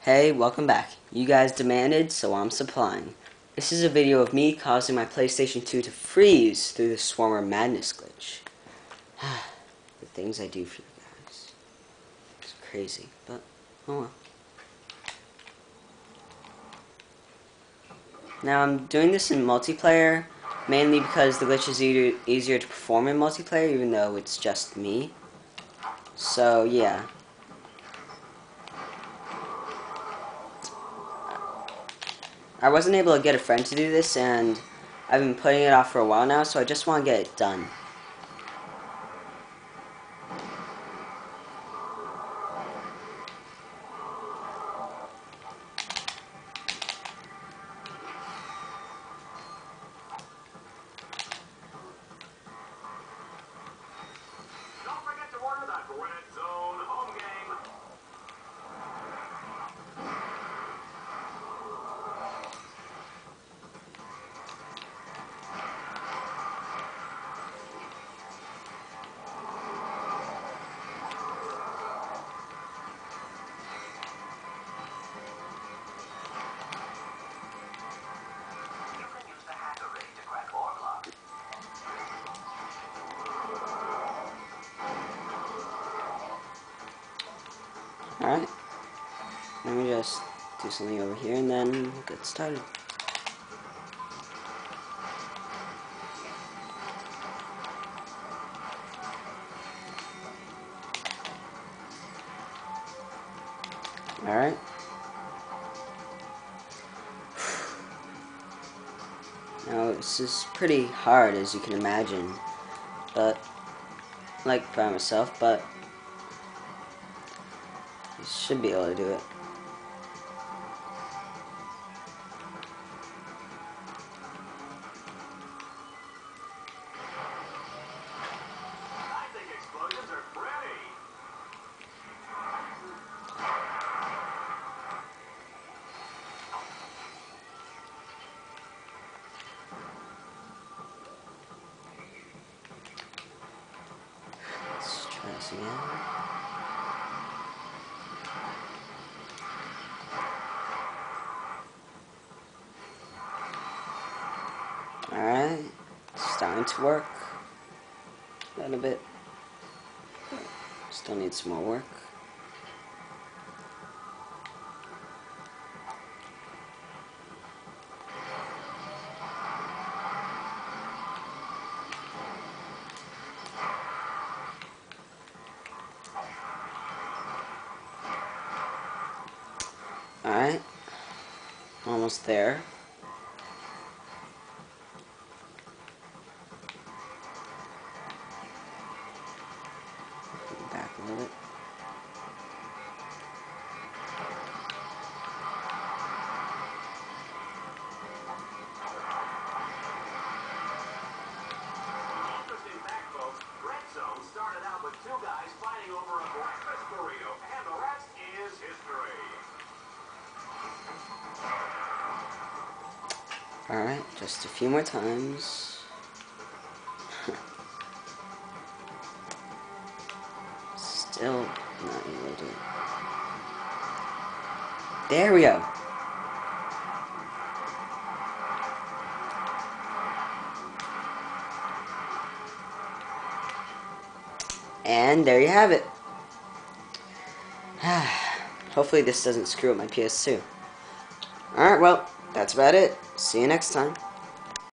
Hey, welcome back. You guys demanded, so I'm supplying. This is a video of me causing my PlayStation 2 to freeze through the Swarmer Madness glitch. The things I do for you guys. It's crazy, but oh well. Now I'm doing this in multiplayer, mainly because the glitch is easier to perform in multiplayer, even though it's just me. So yeah. I wasn't able to get a friend to do this, and I've been putting it off for a while now, so I just want to get it done. Don't forget to order that Red Zone home game. You can use the hacker rig to crack or block. Alright. Let me just do something over here and then we'll get started. Alright. Now, this is pretty hard, as you can imagine, but, like, by myself, but I should be able to do it. I think explosions are pretty. Let's try this again. Alright, starting to work a little bit. Still need some more work. Alright, almost there. Back a little bit. Interesting fact, folks. Red Zone started out with two guys fighting over a breakfast burrito, and the rest is history. Alright, just a few more times. Still not able to do it. There we go. And there you have it. Hopefully this doesn't screw up my PS2. Alright, well, that's about it. See you next time.